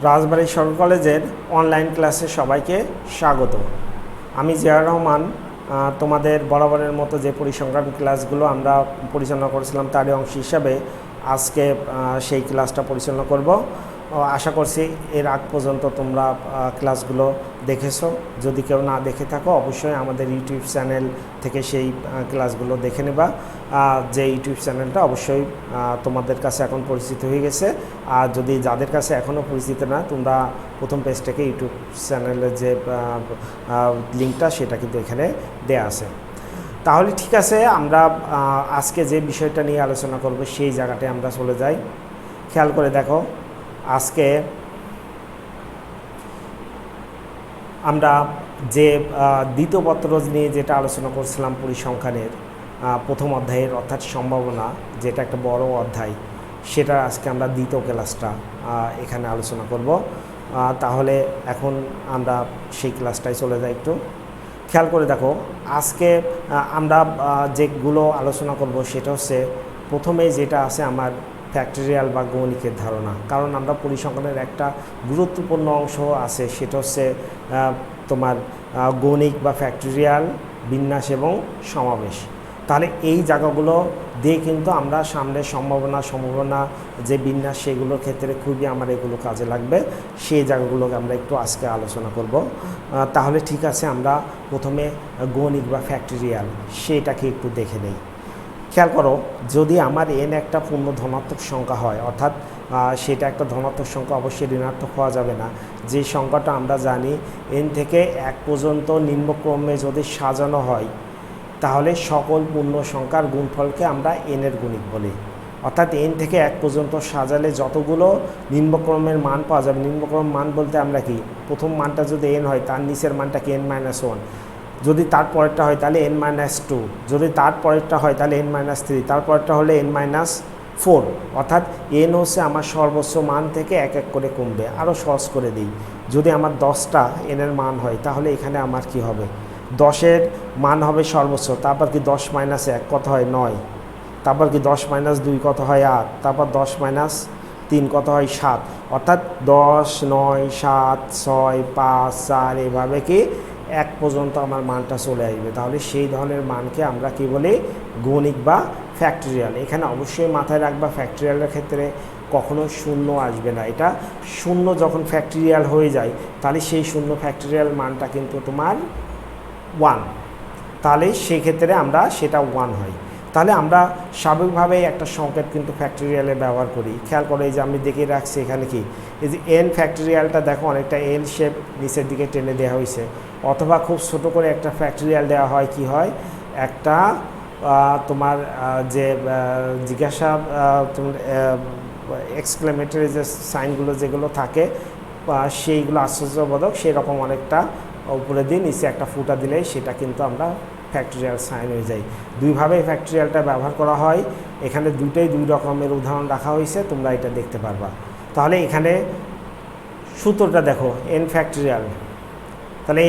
রাজবাড়ী সরকারি কলেজের অনলাইন ক্লাসে সবাইকে স্বাগত। আমি জিয়াউর রহমান। তোমাদের বরাবরের মতো যে পরিসংখ্যান ক্লাসগুলো আমরা পরিচালনা করেছিলাম তারই অংশ হিসাবে আজকে সেই ক্লাসটা পরিচালনা করব। আশা করছি এর আগ পর্যন্ত তোমরা ক্লাসগুলো দেখেছো। যদি কেউ না দেখে থাকো অবশ্যই আমাদের ইউটিউব চ্যানেল থেকে সেই ক্লাসগুলো দেখে নেবা। যে ইউটিউব চ্যানেলটা অবশ্যই তোমাদের কাছে এখন পরিচিত হয়ে গেছে। আর যদি যাদের কাছে এখনও পরিচিত না, তোমরা প্রথম পেজ থেকে ইউটিউব চ্যানেলের যে লিঙ্কটা সেটা কিন্তু এখানে দেয়া আছে। তাহলে ঠিক আছে, আমরা আজকে যে বিষয়টা নিয়ে আলোচনা করব সেই জায়গাটায় আমরা চলে যাই। খেয়াল করে দেখো, আজকে আমরা যে দ্বিতীয় পত্র নিয়ে যেটা আলোচনা করছিলাম পরিসংখ্যানের প্রথম অধ্যায়ের অর্থাৎ সম্ভাবনা, যেটা একটা বড় অধ্যায়, সেটা আজকে আমরা দ্বিতীয় ক্লাসটা এখানে আলোচনা করব। তাহলে এখন আমরা সেই ক্লাসটায় চলে যাই। একটু খেয়াল করে দেখো, আজকে আমরা যেগুলো আলোচনা করব সেটা হচ্ছে প্রথমেই যেটা আছে আমার ফ্যাক্টরিয়াল বা গণিকের ধারণা। কারণ আমরা পরিসংখ্যানের একটা গুরুত্বপূর্ণ অংশ আছে, সেটা হচ্ছে তোমার গণিক বা ফ্যাক্টরিয়াল, বিন্যাস এবং সমাবেশ। তাহলে এই জায়গাগুলো দিয়ে কিন্তু আমরা সামনের সম্ভাবনা যে বিন্যাস, সেগুলোর ক্ষেত্রে খুবই আমার এগুলো কাজে লাগবে। সেই জায়গাগুলোকে আমরা একটু আজকে আলোচনা করব। তাহলে ঠিক আছে, আমরা প্রথমে গণিক বা ফ্যাক্টরিয়াল সেটাকে একটু দেখে নেই। খেয়াল করো, যদি আমার এন একটা পূর্ণ ধনাত্মক সংখ্যা হয়, অর্থাৎ সেটা একটা ধনাত্মক সংখ্যা, অবশ্যই ঋণাত্মক হওয়া যাবে না। যে সংখ্যাটা আমরা জানি এন থেকে 1 পর্যন্ত নিম্নক্রমে যদি সাজানো হয়, তাহলে সকল পূর্ণ সংখ্যার গুণফলকে আমরা এনের গুণিক বলি। অর্থাৎ এন থেকে 1 পর্যন্ত সাজালে যতগুলো নিম্নক্রমের মান পাওয়া যাবে, নিম্নক্রম মান বলতে আমরা কি, প্রথম মানটা যদি এন হয় তার নিচের মানটা কি n-1, যদি তার পরেরটা হয় তাহলে n-2, যদি তার পরেরটা হয় তাহলে n-3, তারপরেরটা হলে n-4। অর্থাৎ এন হচ্ছে আমার সর্বোচ্চ মান থেকে এক এক করে কমবে। আরও সহজ করে দিই, যদি আমার 10টা এনের মান হয় তাহলে এখানে আমার কি হবে, 10-এর মান হবে সর্বোচ্চ, তারপর কি 10-1 কত হয় 9, তারপর কি 10-2 কত হয় 8, তারপর 10-3 কত হয় 7। অর্থাৎ 10, 9, 7, 6, 5, 4 এভাবে কি 1 পর্যন্ত আমার মানটা চলে আসবে। তাহলে সেই ধরনের মানকে আমরা কি বলি, গণিক বা ফ্যাক্টরিয়াল। এখানে অবশ্যই মাথায় রাখবা, ফ্যাক্টরিয়ালের ক্ষেত্রে কখনো শূন্য আসবে না। এটা শূন্য যখন ফ্যাক্টরিয়াল হয়ে যায় তাহলে সেই শূন্য ফ্যাক্টরিয়াল মানটা কিন্তু তোমার 1, তাহলে সেই ক্ষেত্রে আমরা সেটা 1 হয়। তাহলে আমরা স্বাভাবিকভাবে একটা সংকেত কিন্তু ফ্যাক্টরিয়ালে ব্যবহার করি। খেয়াল করে, এই যে আমি দেখে রাখছি এখানে কি, এই যে এন ফ্যাক্টরিয়ালটা দেখো অনেকটা এল শেপ নিচের দিকে টেনে দেওয়া হয়েছে। অথবা খুব ছোটো করে একটা ফ্যাক্টরিয়াল দেওয়া হয়, কি হয়, একটা তোমার যে জিজ্ঞাসা তোমার এক্সক্লেমেটরি যে সাইনগুলো যেগুলো থাকে সেইগুলো আশ্চর্যবোধক, সেই রকম অনেকটা উপরে দিয়ে নিচে একটা ফুটা দিলেই সেটা কিন্তু আমরা ফ্যাক্টরিয়াল সাইন হয়ে যায়। দুইভাবে ফ্যাক্টরিয়ালটা ব্যবহার করা হয়। এখানে দুই রকমের উদাহরণ রাখা হয়েছে, তোমরা এটা দেখতে পারবা। তাহলে এখানে সূত্রটা দেখো, এন ফ্যাক্টরিয়াল, তাহলে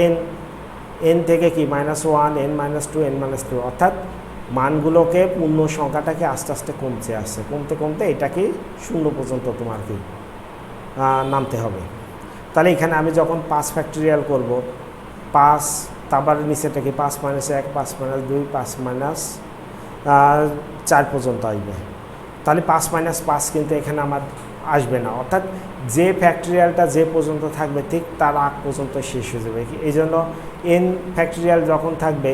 এন থেকে কি -1, n-2, n-2, অর্থাৎ মানগুলোকে পূর্ণ সংখ্যাটাকে আস্তে আস্তে কমতে আসছে, কমতে এটাকে 0 পর্যন্ত তোমার কি নামতে হবে। তাহলে এখানে আমি যখন 5 ফ্যাক্টরিয়াল করব, 5, তারপর নিচেটা কি 5-1, 5-2, 5-4 পর্যন্ত আসবে। তাহলে 5-5 কিন্তু এখানে আমার আসবে না। অর্থাৎ যে ফ্যাক্টরিয়ালটা যে পর্যন্ত থাকবে ঠিক তার আগ পর্যন্ত শেষ হয়ে যাবে। এই জন্য এন ফ্যাক্টরিয়াল যখন থাকবে,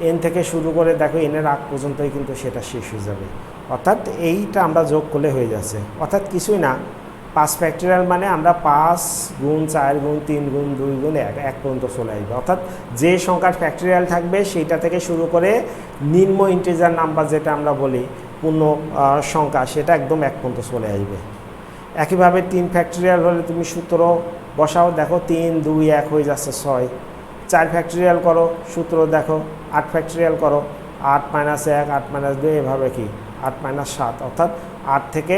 এন থেকে শুরু করে দেখো এনের আগ পর্যন্তই কিন্তু সেটা শেষ হয়ে যাবে। অর্থাৎ এইটা আমরা যোগ করলে হয়ে যাচ্ছে। অর্থাৎ কিছুই না, 5 ফ্যাক্টরিয়াল মানে আমরা 5 গুণ 4 গুণ 3 গুণ 2 গুণ 1 পর্যন্ত চলে আসবে। অর্থাৎ যে সংখ্যার ফ্যাক্টরিয়াল থাকবে সেইটা থেকে শুরু করে নিম্ন ইন্টিজার নাম্বার যেটা আমরা বলি পূর্ণ সংখ্যা, সেটা একদম 1 পর্যন্ত চলে আসবে। একইভাবে 3 ফ্যাক্টরিয়াল হলে তুমি সূত্র বসাও, দেখো 3, 2, 1 হয়ে যাচ্ছে 6। 4 ফ্যাক্টরিয়াল করো, সূত্র দেখো 8 ফ্যাক্টরিয়াল করো, 8-1, 8-2, এভাবে কি 8-7, অর্থাৎ 8 থেকে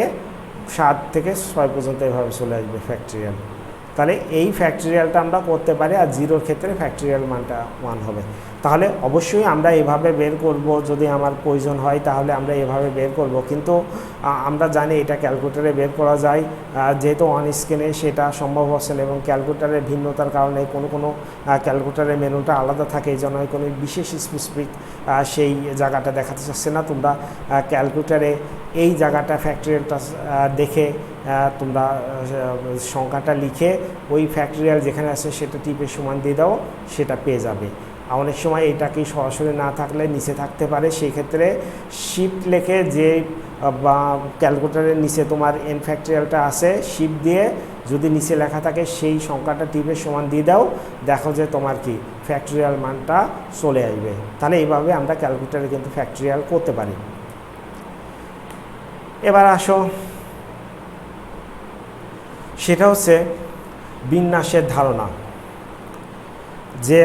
7 থেকে 6 পর্যন্ত এভাবে চলে আসবে ফ্যাক্টরিয়াল। তাহলে এই ফ্যাক্টরিয়ালটা আমরা করতে পারি, আর জিরোর ক্ষেত্রে ফ্যাক্টরিয়াল মানটা 1 হবে। তাহলে অবশ্যই আমরা এভাবে বের করব, যদি আমার প্রয়োজন হয় তাহলে আমরা এভাবে বের করব, কিন্তু আমরা জানি এটা ক্যালকুলেটারে বের করা যায়, যেহেতু অন স্ক্রিনে সেটা সম্ভব হচ্ছে না, এবং ক্যালকুলেটারের ভিন্নতার কারণে কোনো ক্যালকুলেটারের মেনুটা আলাদা থাকে, এই জন্য কোনো বিশেষ স্পেসিফিক সেই জায়গাটা দেখাতে চাচ্ছে না। তোমরা ক্যালকুলেটারে এই জায়গাটা ফ্যাক্টরিয়ালটা দেখে তোমরা সংখ্যাটা লিখে ওই ফ্যাক্টরিয়াল যেখানে আছে সেটা টিপে সমান দিয়ে দাও, সেটা পেয়ে যাবে। অনেক সময় এটা কি সরাসরি না থাকলে নিচে থাকতে পারে, সেই ক্ষেত্রে শিফট লিখে যে বা ক্যালকুলেটারের নিচে তোমার এন ফ্যাক্টরিয়ালটা আছে, শিফট দিয়ে যদি নিচে লেখা থাকে সেই সংখ্যাটা টিপে সমান দিয়ে দাও, দেখো যে তোমার কি ফ্যাক্টরিয়াল মানটা চলে আসবে। তাহলে এইভাবে আমরা ক্যালকুলেটারে কিন্তু ফ্যাক্টরিয়াল করতে পারি। এবার আসো, সেটা হচ্ছে বিন্যাসের ধারণা, যে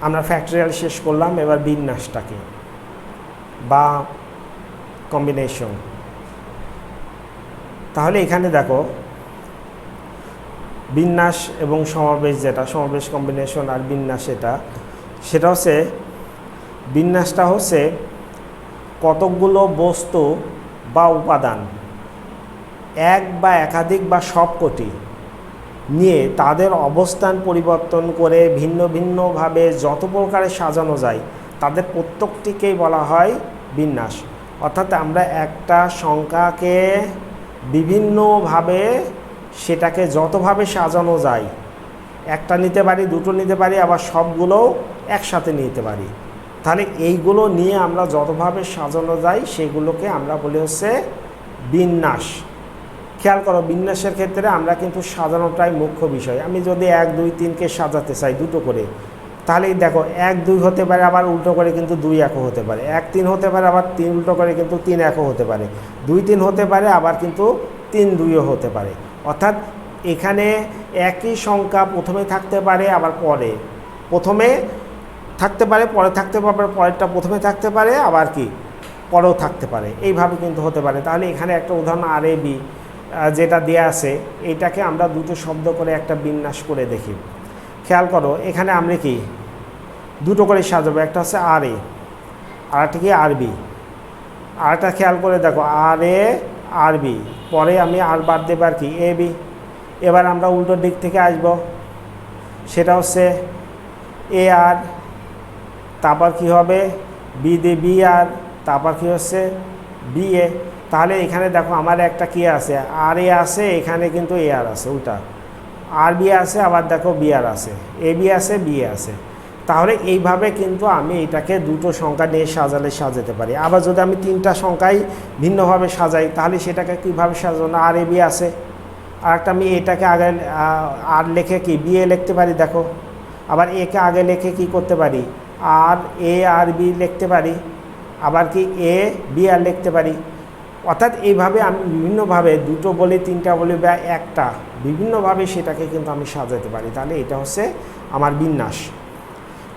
আমরা ফ্যাক্টরিয়াল শেষ করলাম, এবার বিন্যাসটাকে বা কম্বিনেশন। তাহলে এখানে দেখো বিন্যাস এবং সমাবেশ, যেটা সমাবেশ কম্বিনেশন আর বিন্যাস, সেটা হচ্ছে বিন্যাসটা হচ্ছে কতকগুলো বস্তু বা উপাদান এক বা একাধিক বা সবকটি নিয়ে তাদের অবস্থান পরিবর্তন করে ভিন্ন ভিন্নভাবে যত প্রকারে সাজানো যায় তাদের প্রত্যেকটিকেই বলা হয় বিন্যাস। অর্থাৎ আমরা একটা সংখ্যাকে বিভিন্নভাবে সেটাকে যতভাবে সাজানো যায়, একটা নিতে পারি, দুটো নিতে পারি, আবার সবগুলো একসাথে নিতে পারি, তাহলে এইগুলো নিয়ে আমরা যতভাবে সাজানো যায় সেগুলোকে আমরা বলি হচ্ছে বিন্যাস। খেয়াল করো, বিন্যাসের ক্ষেত্রে আমরা কিন্তু সাজানোটাই মুখ্য বিষয়। আমি যদি 1, 2, 3কে সাজাতে চাই দুটো করে, তাহলে দেখো 1, 2 হতে পারে, আবার উল্টো করে কিন্তু 2, 1 হতে পারে, 1, 3 হতে পারে, আবার 3 উল্টো করে কিন্তু 3, 1 হতে পারে, 2, 3 হতে পারে, আবার কিন্তু 3, 2 হতে পারে। অর্থাৎ এখানে একই সংখ্যা প্রথমে থাকতে পারে, আবার পরে প্রথমে থাকতে পারে, পরে থাকতে পারে, পরেরটা প্রথমে থাকতে পারে, আবার কি পরেও থাকতে পারে, এইভাবে কিন্তু হতে পারে। তাহলে এখানে একটা উদাহরণ RAB যেটা দেয়া আছে, এইটাকে আমরা দুটো শব্দ করে একটা বিন্যাস করে দেখি। খেয়াল করো, এখানে আমরা কি দুটো করে সাজাবো, একটা হচ্ছে RA, আর একটা কি RB। আরটা খেয়াল করে দেখো, RA RB, পরে আমি আর বাদ দেব আর কি AB। এবার আমরা উল্টো দিক থেকে আসব, সেটা হচ্ছে AR, তারপর কি হবে B দিয়ে BR, তারপর কি হচ্ছে BA। তাহলে এখানে দেখো আমার একটা কি আছে, RA আছে, এখানে কিন্তু AR আছে, উল্টা RB আছে, আবার দেখো BR আছে, AB আছে, BA আছে। তাহলে এইভাবে কিন্তু আমি এটাকে দুটো সংখ্যা নিয়ে সাজাতে পারি। আবার যদি আমি 3টা সংখ্যাই ভিন্নভাবে সাজাই, তাহলে সেটাকে কীভাবে সাজানো, RAB আছে, আর একটা আমি এটাকে আগে আর লিখে কি BA লিখতে পারি, দেখো আবার একে আগে লিখে কি করতে পারি, RARB লিখতে পারি, আবার কি ABR লিখতে পারি। অর্থাৎ এইভাবে আমি বিভিন্নভাবে দুটো বলি, 3টা বলি বা একটা, বিভিন্নভাবে সেটাকে কিন্তু আমি সাজাতে পারি। তাহলে এটা হচ্ছে আমার বিন্যাস।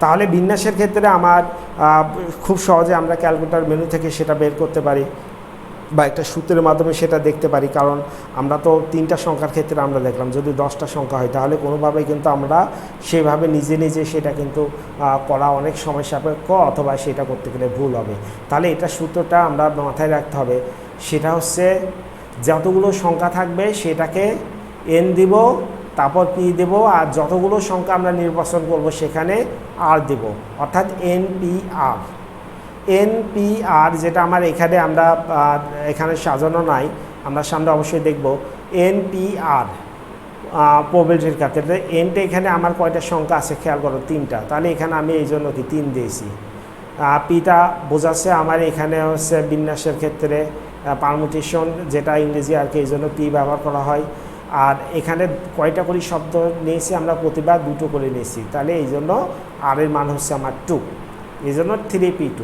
তাহলে বিন্যাসের ক্ষেত্রে আমার খুব সহজে আমরা ক্যালকুলেটর মেনু থেকে সেটা বের করতে পারি, বা একটা সূত্রের মাধ্যমে সেটা দেখতে পারি। কারণ আমরা তো 3টা সংখ্যার ক্ষেত্রে আমরা দেখলাম, যদি 10টা সংখ্যা হয় তাহলে কোনোভাবে কিন্তু আমরা সেভাবে নিজে নিজে সেটা কিন্তু করা অনেক সময় সাপেক্ষ, অথবা সেটা করতে গেলে ভুল হবে। তাহলে এটা সূত্রটা আমরা মাথায় রাখতে হবে, সেটা হচ্ছে যতগুলো সংখ্যা থাকবে সেটাকে n দিব, তারপর p দেব, আর যতগুলো সংখ্যা আমরা নির্বাচন করব সেখানে r দেব, অর্থাৎ NPR যেটা আমার এখানে আমরা এখানে সাজানো নাই, আমরা সামনে অবশ্যই দেখব NPR প্রবাবিলিটির ক্ষেত্রে। এনটা এখানে আমার কয়টা সংখ্যা আছে খেয়াল করো, 3টা। তাহলে এখানে আমি এই জন্য কি 3 দিয়েছি। পিটা বোঝাচ্ছে আমার এখানে হচ্ছে বিন্যাসের ক্ষেত্রে পারমুটেশন, যেটা ইংরেজি আর কি, এই জন্য পি ব্যবহার করা হয়। আর এখানে কয়টা করে শব্দ নিয়েছি আমরা, প্রতিবার দুটো করে নিয়েছি, তাহলে এই জন্য আর এর মান হচ্ছে আমার 2, এই জন্য 3p2।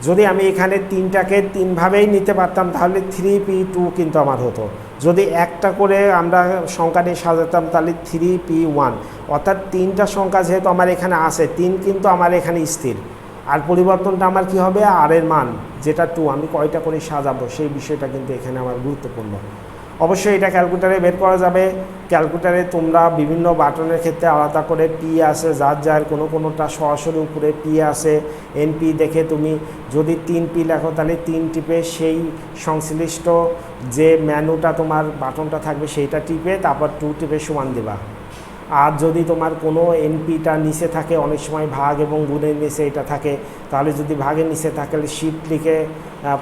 যদি আমি এখানে 3টাকে 3ভাবেই নিতে পারতাম তাহলে 3p2 কিন্তু আমার হতো। যদি একটা করে আমরা সংখ্যা নিয়ে সাজাতাম তাহলে 3p1, অর্থাৎ 3টা সংখ্যা যেহেতু আমার এখানে আছে, 3 কিন্তু আমার এখানে স্থির, আর পরিবর্তনটা আমার কি হবে, আর এর মান যেটা 2, আমি কয়টা করে সাজাবো সেই বিষয়টা কিন্তু এখানে আমার গুরুত্বপূর্ণ। অবশ্যই এটা ক্যালকুলেটারে বের করা যাবে। ক্যালকুলেটারে তোমরা বিভিন্ন বাটনের ক্ষেত্রে আলাদা করে পি আছে, যার যার কোনোটা সরাসরি উপরে পি আছে। এনপি দেখে তুমি যদি 3P লেখো তাহলে 3 টিপে সেই সংশ্লিষ্ট যে মেনুটা তোমার বাটনটা থাকবে সেইটা টিপে তারপর 2 টিপে সমান দেবা। আর যদি তোমার কোনো এনপিটা নিচে থাকে, অনেক সময় ভাগ এবং গুণের নিচে এটা থাকে, তাহলে যদি ভাগের নিচে থাকে শিফট লিখে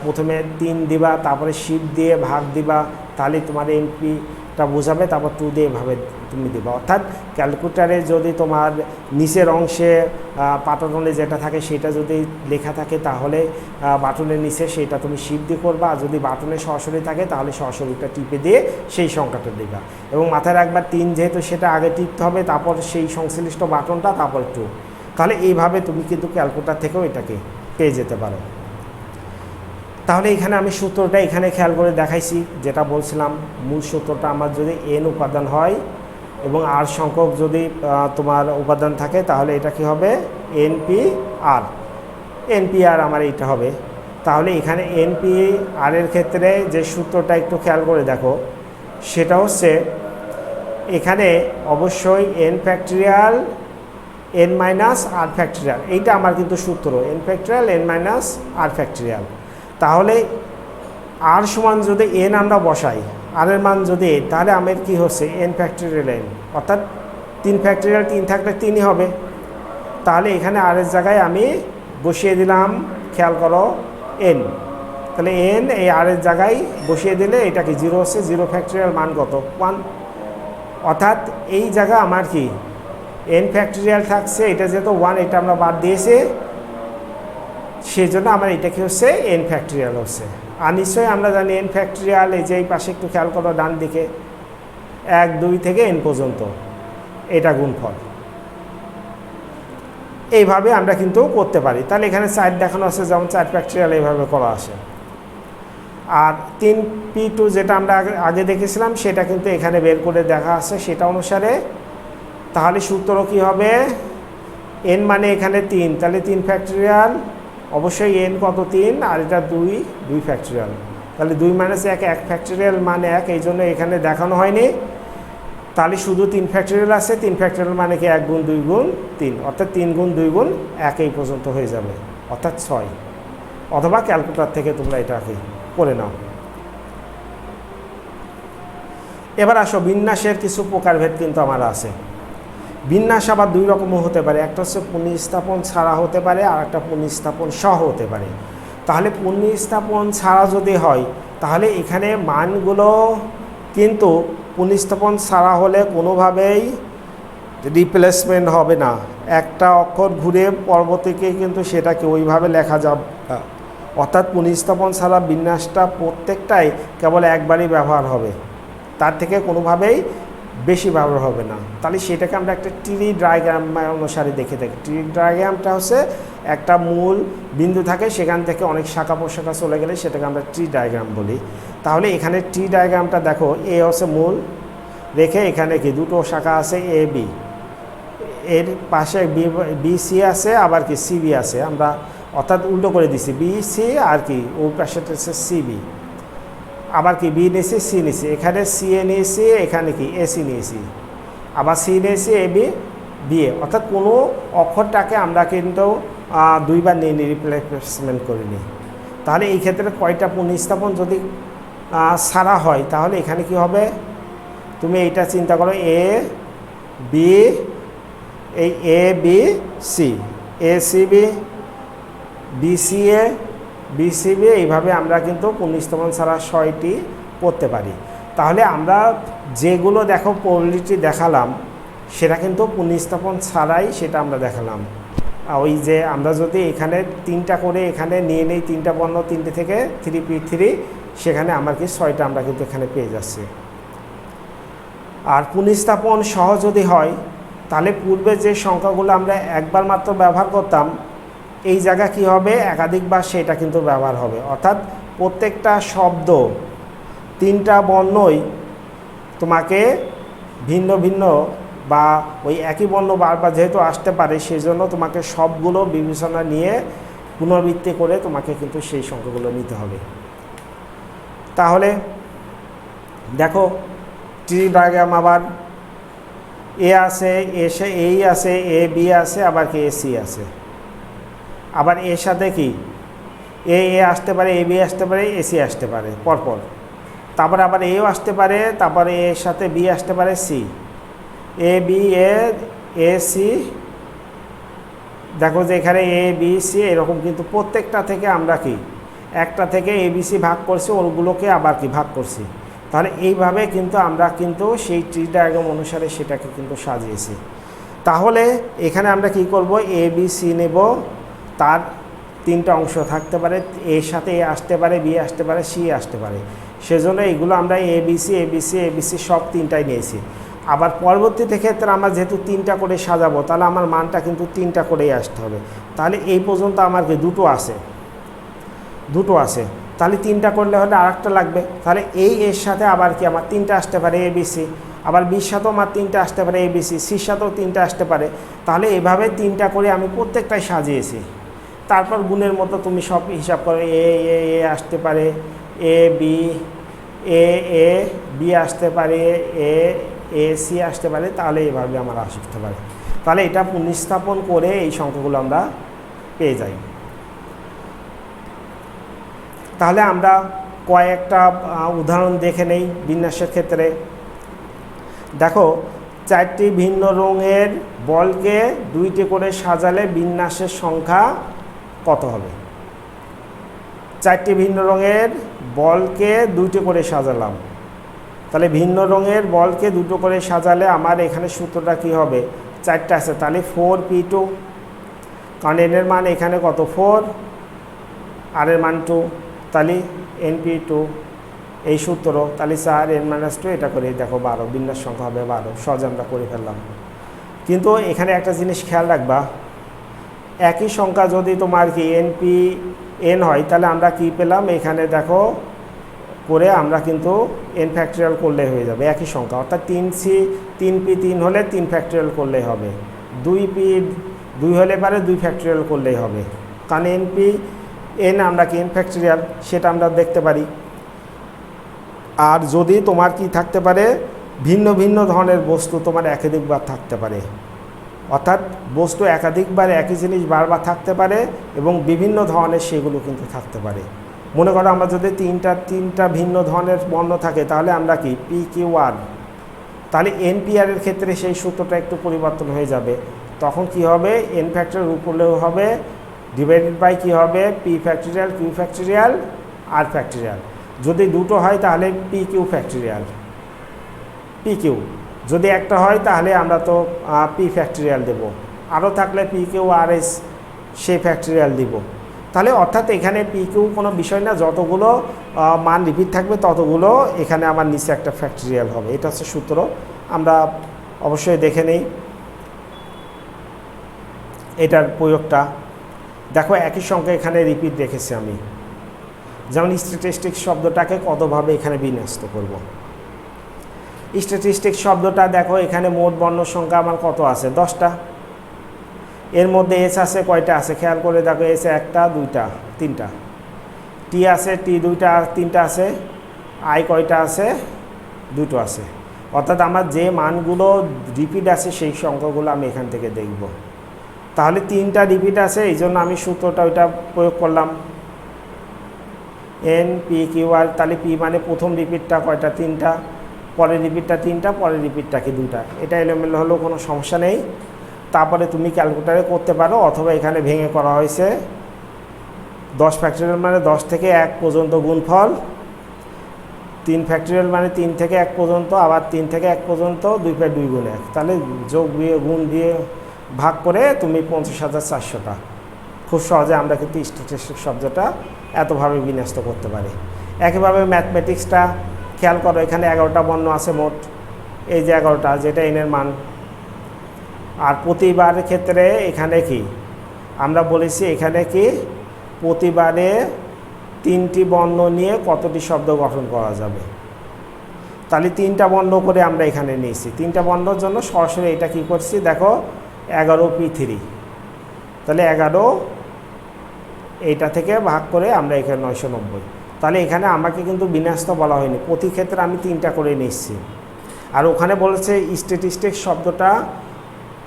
প্রথমে 3 দিবা, তারপরে শিফট দিয়ে ভাগ দিবা, তাহলে তোমার এনপিটা বোঝাবে, তারপর 2 দিয়ে এভাবে তুমি দিবা। অর্থাৎ ক্যালকুলেটারে যদি তোমার নিচের অংশে পাটনে যেটা থাকে সেটা যদি লেখা থাকে তাহলে বাটনের নিচে সেটা তুমি শিফট দিয়ে করবা, আর যদি বাটনে সরাসরি থাকে তাহলে সরাসরিটা টিপে দিয়ে সেই সংখ্যাটা দিবা। এবং মাথায় রাখবা 3 যেহেতু সেটা আগে টিপতে হবে, তারপর সেই সংশ্লিষ্ট বাটনটা, তারপর 2। তাহলে এইভাবে তুমি কিন্তু ক্যালকুলেটার থেকেও এটাকে পেয়ে যেতে পারো। তাহলে এখানে আমি সূত্রটা এখানে খেয়াল করে দেখাইছি, যেটা বলছিলাম মূল সূত্রটা আমার যদি n উপাদান হয় এবং r সংখ্যক যদি তোমার উপাদান থাকে তাহলে এটা কি হবে NPR। NPR আমার এইটা হবে। তাহলে এখানে NPR এর ক্ষেত্রে যে সূত্রটা একটু খেয়াল করে দেখো, সেটা হচ্ছে এখানে অবশ্যই n factorial n minus r factorial, এইটা আমার কিন্তু সূত্র n factorial n minus r factorial. তাহলে r সমান যদি n আমরা বসাই, r এর মান যদি n, তাহলে আমার কি হচ্ছে n ফ্যাক্টরিয়াল n, অর্থাৎ 3 ফ্যাক্টরিয়াল 3 থাকলে 3ই হবে। তাহলে এখানে r এর জায়গায় আমি বসিয়ে দিলাম, খেয়াল করো n, তাহলে n এই r এর জায়গায় বসিয়ে দিলে এটা কি 0 হচ্ছে, 0 ফ্যাক্টরিয়াল মান কত 1, অর্থাৎ এই জায়গা আমার কি n ফ্যাক্টরিয়াল থাকছে, এটা যেহেতু 1 এটা আমরা বাদ দিয়েছি, সেই জন্য আমার এটা কি হচ্ছে n ফ্যাক্টরিয়াল হচ্ছে। আর নিশ্চয়ই আমরা জানি n ফ্যাক্টরিয়াল এই যে এই পাশে একটু খেয়াল করো ডান দিকে 1 2 থেকে n পর্যন্ত এটা গুণফল। এইভাবে আমরা কিন্তু করতে পারি। তাহলে এখানে 4 দেখানো আছে, যেমন 4 ফ্যাক্টরিয়াল এইভাবে করা আসে। আর 3p2 যেটা আমরা আগে দেখেছিলাম সেটা কিন্তু এখানে বের করে দেখা আছে সেটা অনুসারে। তাহলে সূত্র কি হবে, n মানে এখানে 3, তাহলে 3 ফ্যাক্টরিয়াল, অবশ্যই n কত 3, আর এটা 2 ফ্যাক্টরিয়াল, তাহলে 2 মাইনাস 1 1 ফ্যাক্টরিয়াল মানে 1, এই জন্য এখানে দেখানো হয়নি। তাহলে শুধু 3 ফ্যাক্টরিয়াল আছে, 3 ফ্যাক্টরিয়াল মানে কি 1 গুণ 2 গুণ 3, অর্থাৎ 3 গুণ 2 গুণ 1 এই পর্যন্ত হয়ে যাবে, অর্থাৎ 6। অথবা ক্যালকুলেটর থেকে তোমরা এটাকে করে নাও। এবার আসো বিন্যাসের কিছু প্রকারভেদ কিন্তু আমার আছে। বিন্যাস আবার 2 রকমও হতে পারে, একটা হচ্ছে পুনঃস্থাপন ছাড়া হতে পারে, আর একটা পুনঃস্থাপন সহ হতে পারে। তাহলে পুনঃস্থাপন ছাড়া যদি হয় তাহলে এখানে মানগুলো কিন্তু পুনঃস্থাপন ছাড়া হলে কোনোভাবেই রিপ্লেসমেন্ট হবে না, একটা অক্ষর ঘুরে পরবর্তীকে কিন্তু সেটাকে ওইভাবে লেখা যাবে। অর্থাৎ পুনঃস্থাপন ছাড়া বিন্যাসটা প্রত্যেকটাই কেবল একবারই ব্যবহার হবে, তার থেকে কোনোভাবেই বেশি ব্যবহার হবে না। তাহলে সেটাকে আমরা একটা ট্রি ডায়াগ্রাম অনুসারে দেখে থাকি। ট্রি ডায়াগ্রামটা হচ্ছে একটা মূল বিন্দু থাকে, সেখান থেকে অনেক শাখা প্রশাখা চলে গেলে সেটাকে আমরা ট্রি ডায়াগ্রাম বলি। তাহলে এখানে ট্রি ডায়াগ্রামটা দেখো, এ হচ্ছে মূল রেখে এখানে কি 2টো শাখা আছে এ বি, এর পাশে বি সি আছে, আবার কি সি বি আছে, আমরা অর্থাৎ উল্টো করে দিছি, বি সি আর কি ওর পাশে হচ্ছে সি বি, আবার কি বি নিয়েছি সি নিয়েছি, এখানে সি এ নিয়েছি, এখানে কি এ সি নিয়েছি, আবার সি নিয়েছি এ বি বি এ, অর্থাৎ কোনো অক্ষরটাকে আমরা কিন্তু 2বার নিয়ে নিই, রিপ্লেসমেন্ট করে নিই। তাহলে এই ক্ষেত্রে কয়টা পুনঃস্থাপন যদি ছাড়া হয় তাহলে এখানে কি হবে, তুমি এইটা চিন্তা করো, এ বি, এই A B C, A C B, B C A, BCB, এইভাবে আমরা কিন্তু পুনঃস্থাপন ছাড়া 6টি করতে পারি। তাহলে আমরা যেগুলো দেখো প্রবলিটি দেখালাম সেটা কিন্তু পুনঃস্থাপন ছাড়াই সেটা আমরা দেখালাম। ওই যে আমরা যদি এখানে 3টা করে এখানে নিয়ে নেই, 3টা বর্ণ 3টে থেকে 3p3, সেখানে আমার কি 6টা আমরা কিন্তু এখানে পেয়ে যাচ্ছি। আর পুনঃস্থাপন সহ যদি হয় তাহলে পূর্বে যে সংখ্যাগুলো আমরা একবার মাত্র ব্যবহার করতাম, এই জায়গা কি হবে একাধিকবার সেটা কিন্তু ব্যবহার হবে। অর্থাৎ প্রত্যেকটা শব্দ 3টা বর্ণই তোমাকে ভিন্ন ভিন্ন বা ওই একই বর্ণ বারবার যেহেতু আসতে পারে, সেই জন্য তোমাকে সবগুলো বিবেচনা নিয়ে পুনরাবৃত্তি করে তোমাকে কিন্তু সেই সংখ্যাগুলো নিতে হবে। তাহলে দেখো ট্রি ডায়াগ্রাম আবার এ আছে, এই আছে, এ বি আছে, আবার কি এ সি আছে। আবার এর সাথে কি এ আসতে পারে, এ বি আসতে পারে, এ সি আসতে পারে পরপর। তারপরে আবার এও আসতে পারে, তারপরে এর সাথে বি আসতে পারে, C, A B A C. দেখো যে এখানে এ বি সি এরকম, কিন্তু প্রত্যেকটা থেকে আমরা কি একটা থেকে এ বি সি ভাগ করছি, ওগুলোকে আবার কি ভাগ করছি। তাহলে এইভাবে কিন্তু আমরা কিন্তু সেই ট্রি ডায়াগ্রাম অনুসারে সেটাকে কিন্তু সাজিয়েছি। তাহলে এখানে আমরা কি করব, এ বি সি নেব, তার তিনটা অংশ থাকতে পারে, এর সাথে এ আসতে পারে, বি আসতে পারে, সি আসতে পারে। সেজন্য এগুলো আমরা এ B C A B C A B C সব তিনটাই নিয়েছি। আবার পরবর্তীতে ক্ষেত্রে আমরা যেহেতু তিনটা করে সাজাবো, তাহলে আমার মানটা কিন্তু তিনটা করেই আসতে হবে। তাহলে এই পর্যন্ত আমার কি দুটো আছে, তাহলে তিনটা করলে হলে আরেকটা লাগবে। তাহলে এই এর সাথে আবার কি আমার তিনটা আসতে পারে, এ বি সি। আবার বির সাথেও আমার তিনটা আসতে পারে, এ বি সি। সির সাথেও তিনটা আসতে পারে। তাহলে এভাবে তিনটা করে আমি প্রত্যেকটাই সাজিয়েছি। তারপর গুণের মতো তুমি সব হিসাব করো, এ আসতে পারে, এ বি বি আসতে পারে, এ সি আসতে পারে। তাহলে এভাবে আমার আসতে পারে। তাহলে এটা পুনঃস্থাপন করে এই সংখ্যাগুলো আমরা পেয়ে যাই। তাহলে আমরা কয়েকটা উদাহরণ দেখে নেই বিন্যাসের ক্ষেত্রে। দেখো, চারটি ভিন্ন রঙের বলকে দুইটি করে সাজালে বিন্যাসের সংখ্যা কত হবে? চারটি ভিন্ন রঙের বলকে দুইটি করে সাজালাম, তাহলে ভিন্ন রঙের বলকে দুটো করে সাজালে আমার এখানে সূত্রটা কি হবে, চারটা আছে, তাহলে 4p2, কারণ এনের মান এখানে কত 4, আর এর মান 2, তাহলে np2 এই সূত্র। তাহলে 4 n-2, এটা করে দেখো 12, বিন্যাস সংখ্যা হবে 12। সহজে আমরা করে ফেললাম। কিন্তু এখানে একটা জিনিস খেয়াল রাখবা, একই সংখ্যা যদি তোমার কি n হয়, তাহলে আমরা কি পেলাম এখানে দেখো করে আমরা কিন্তু n ফ্যাক্টরিয়াল করলে হয়ে যাবে একই সংখ্যা। অর্থাৎ 3p3 হলে 3 ফ্যাক্টরিয়াল করলেই হবে, 2p2 হলে পারে 2 ফ্যাক্টরিয়াল করলেই হবে। কারণ n আমরা কি n ফ্যাক্টরিয়াল সেটা আমরা দেখতে পারি। আর যদি তোমার কি থাকতে পারে, ভিন্ন ভিন্ন ধরনের বস্তু তোমার একাধিকবার থাকতে পারে, অর্থাৎ বস্তু একাধিকবার একই জিনিস বারবার থাকতে পারে এবং বিভিন্ন ধরনের সেগুলো কিন্তু থাকতে পারে। মনে করো আমরা যদি তিনটা ভিন্ন ধরনের বর্ণ থাকে, তাহলে আমরা কি PQ1, তাহলে NPR এর ক্ষেত্রে সেই সূত্রটা একটু পরিবর্তন হয়ে যাবে। তখন কি হবে, n ফ্যাক্টরিয়াল উপরেও হবে, ডিভাইডেড বাই কি হবে, p factorial, q factorial, r factorial. যদি দুটো হয় তাহলে PQ ফ্যাক্টরিয়াল, PQ। যদি একটা হয় তাহলে আমরা তো p ফ্যাক্টরিয়াল দেব, আরও থাকলে PQRS সেই ফ্যাক্টরিয়াল দিব। তাহলে অর্থাৎ এখানে PQ কোনো বিষয় না, যতগুলো মান রিপিট থাকবে ততগুলো এখানে আমার নিচে একটা ফ্যাক্টরিয়াল হবে। এটা হচ্ছে সূত্র। আমরা অবশ্যই দেখে নেই এটার প্রয়োগটা। দেখো একই সংখ্যা এখানে রিপিট রেখেছি আমি, যেমন স্ট্যাটিস্টিক্স শব্দটাকে কতভাবে এখানে বিন্যস্ত করব। স্ট্যাটিস্টিক্স শব্দটা দেখো এখানে মোট বর্ণ সংখ্যা আমার কত আছে, 10টা। এর মধ্যে এস আছে কয়টা আছে, খেয়াল করে দেখো, এস একটা, দুইটা, তিনটা। টি আছে, টি দুইটা, তিনটা আছে। আই কয়টা আছে, দুটো আছে। অর্থাৎ আমার যে মানগুলো রিপিট আছে সেই সংখ্যাগুলো আমি এখান থেকে দেখব। তাহলে 3টা রিপিট আছে, এই জন্য আমি সূত্রটা ওইটা প্রয়োগ করলাম, NPQR। তাহলে পি মানে প্রথম রিপিটটা কয়টা, 3টা, পরের রিপিটটা 3টা, পরের রিপিটটা কি 2টা। এটা এলোমেলো হলেও কোনো সমস্যা নেই। তারপরে তুমি ক্যালকুলেটারে করতে পারো, অথবা এখানে ভেঙে করা হয়েছে 10 ফ্যাক্টরিয়াল মানে 10 থেকে 1 পর্যন্ত গুণফল, 3 ফ্যাক্টরিয়াল মানে 3 থেকে 1 পর্যন্ত, আবার 3 থেকে 1 পর্যন্ত 2/2 গুণ 1। তাহলে যোগ দিয়ে গুণ দিয়ে ভাগ করে তুমি 50,400টা। খুব সহজে আমরা কিন্তু স্ট্যাটিস্টিক্স শব্দটা এতভাবে বিন্যস্ত করতে পারি। একইভাবে ম্যাথমেটিক্সটা খেয়াল করো, এখানে 11টা বর্ণ আছে মোট, এই যে 11টা, যেটা n এর মান। আর প্রতিবারের ক্ষেত্রে এখানে কি আমরা বলেছি, এখানে কি প্রতিবারে 3টি বর্ণ নিয়ে কতটি শব্দ গঠন করা যাবে। তাহলে 3টা বর্ণ করে আমরা এখানে নিয়েছি। 3টা বর্ণর জন্য সরাসরি এটা কি করছি, দেখো 11p3, তাহলে 11 এইটা থেকে ভাগ করে আমরা এখানে 990। তাহলে এখানে আমাকে কিন্তু বিন্যস্ত বলা হয়নি, প্রতি ক্ষেত্রে আমি 3টা করে নিচ্ছি। আর ওখানে বলেছে স্ট্যাটিস্টিক্স শব্দটা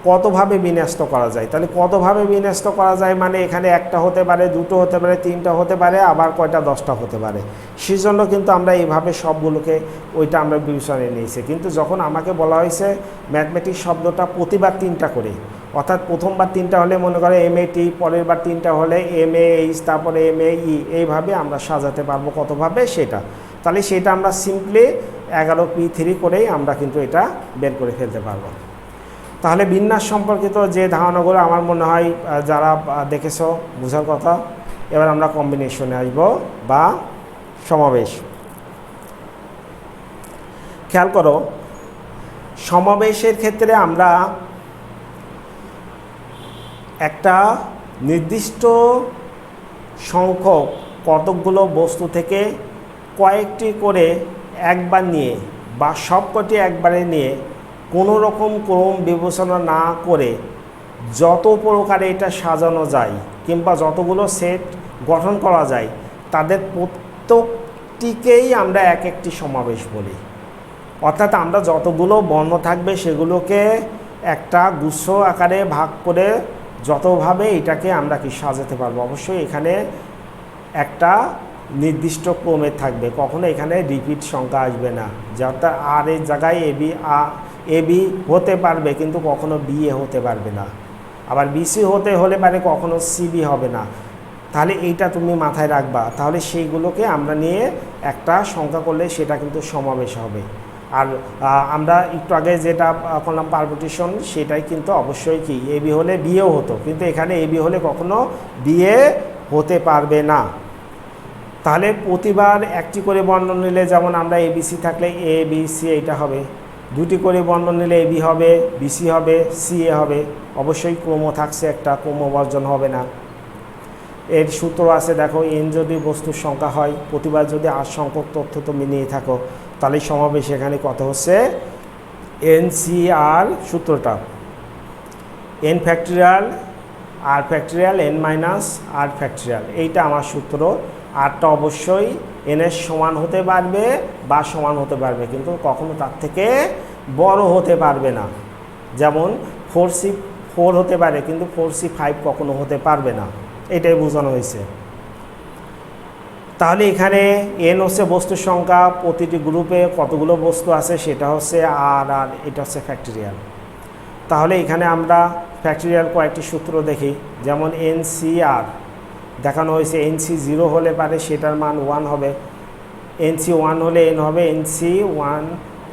কতভাবে বিন্যস্ত করা যায়, তাহলে কতভাবে বিন্যস্ত করা যায় মানে এখানে একটা হতে পারে, দুটো হতে পারে, 3টা হতে পারে, আবার কয়টা 10টা হতে পারে। সেজন্য কিন্তু আমরা এইভাবে সবগুলোকে ওইটা আমরা বিবেচনায় নিয়েছি। কিন্তু যখন আমাকে বলা হয়েছে ম্যাথমেটিক্স শব্দটা প্রতিবার 3টা করে, অর্থাৎ প্রথমবার 3টা হলে মনে করে MAT, পরের বার 3টা হলে MAH, তারপরে MAE, এইভাবে আমরা সাজাতে পারবো কতভাবে সেটা। তাহলে সেটা আমরা সিম্পলি 11P3 করেই আমরা কিন্তু এটা বের করে ফেলতে পারবো। তাহলে বিন্যাস সম্পর্কিত যে ধারণাগুলো আমার মনে হয় যারা দেখেছো বোঝার কথা। এবার আমরা কম্বিনেশনে আসব বা সমাবেশ। খেয়াল করো, সমাবেশের ক্ষেত্রে আমরা একটা নির্দিষ্ট সংখ্যক কতকগুলো বস্তু থেকে কয়েকটি করে একবার নিয়ে বা সবকটি একবারে নিয়ে কোনো রকম ক্রম বিবেচনা না করে যত প্রকারে এটা সাজানো যায় কিংবা যতগুলো সেট গঠন করা যায় তাদের প্রত্যেকটিকেই আমরা এক একটি সমাবেশ বলি। অর্থাৎ আমরা যতগুলো বর্ণ থাকবে সেগুলোকে একটা গুচ্ছ আকারে ভাগ করে যতভাবে এটাকে আমরা কি সাজাতে পারবো। অবশ্যই এখানে একটা নির্দিষ্ট ক্রমে থাকবে, কখনো এখানে রিপিট সংখ্যা আসবে না। অর্থাৎ আর এর জায়গায় এবি হতে পারবে কিন্তু কখনো বিএ হতে পারবে না, আবার বিসি হতে হলে পারে কখনো সিবি হবে না। তাহলে এইটা তুমি মাথায় রাখবা। তাহলে সেইগুলোকে আমরা নিয়ে একটা সংখ্যা করলে সেটা কিন্তু সমাবেশ হবে। আর আমরা একটু আগে যেটা করলাম পারমুটেশন, সেটাই কিন্তু অবশ্যই কি এবি হলে বিএও হতো, কিন্তু এখানে এবি হলে কখনো বিএ হতে পারবে না। তাহলে প্রতিবার একটি করে বর্ণ নিলে, যেমন আমরা এবিসি থাকলে এ বি সি এইটা হবে, দুটি করে বর্ণ নিলে এবি হবে, বিসি হবে, সিএ হবে। অবশ্যই ক্রম থাকছে, একটা ক্রম বর্জন হবে না। এর সূত্র আছে দেখো, এন যদি বস্তুর সংখ্যা হয়, প্রতিবার যদি আর সংখ্যক তথ্য তুমি নিয়ে থাকো, তাহলে সমাবেশ এখানে কত হচ্ছে NCR সূত্রটা, n ফ্যাক্টরিয়াল আর ফ্যাক্টরিয়াল n মাইনাস আর ফ্যাক্টরিয়াল, এইটা আমার সূত্র। আরটা অবশ্যই n এর সমান হতে পারবে বা সমান হতে পারবে, কিন্তু কখনো তার থেকে বড় হতে পারবে না। যেমন 4C4 হতে পারে কিন্তু 4C5 কখনো হতে পারবে না, এটাই বোঝানো হয়েছে। তাহলে এখানে n হচ্ছে বস্তুর সংখ্যা, প্রতিটি গ্রুপে কতগুলো বস্তু আছে সেটা হচ্ছে আর এটা হচ্ছে ফ্যাক্টরিয়াল। তাহলে এখানে আমরা ফ্যাক্টরিয়াল কয়েকটি সূত্র দেখি, যেমন NCR দেখানো হয়েছে। NC0 হলে পারে সেটার মান 1 হবে, NC1 হলে n হবে,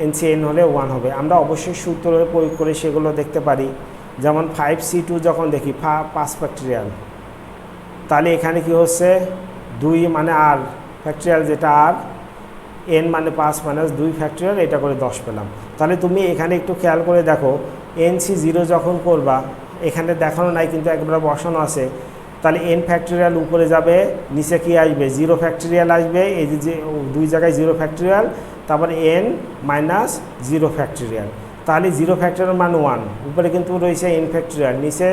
NCn হলে 1 হবে। আমরা অবশ্যই সূত্র প্রয়োগ করে সেগুলো দেখতে পারি। যেমন 5C2 যখন দেখি 5 ফ্যাক্টরিয়াল, তাহলে এখানে কি হচ্ছে 2 মানে আর ফ্যাক্টরিয়াল, যেটা আর n মানে 5 মাইনাস 2 ফ্যাক্টরিয়াল, এটা করে 10 পেলাম। তাহলে তুমি এখানে একটু খেয়াল করে দেখো, NC0 যখন করবা, এখানে দেখানো নাই কিন্তু একবার বসানো আছে। তাহলে n ফ্যাক্টরিয়াল উপরে যাবে, নিচে কি আসবে 0 ফ্যাক্টরিয়াল আসবে, এই যে 2 জায়গায় 0 ফ্যাক্টরিয়াল, তারপর n মাইনাস 0 ফ্যাক্টরিয়াল। তাহলে 0 ফ্যাক্টরিয়াল মান 1, উপরে কিন্তু রয়েছে n ফ্যাক্টরিয়াল, নিচে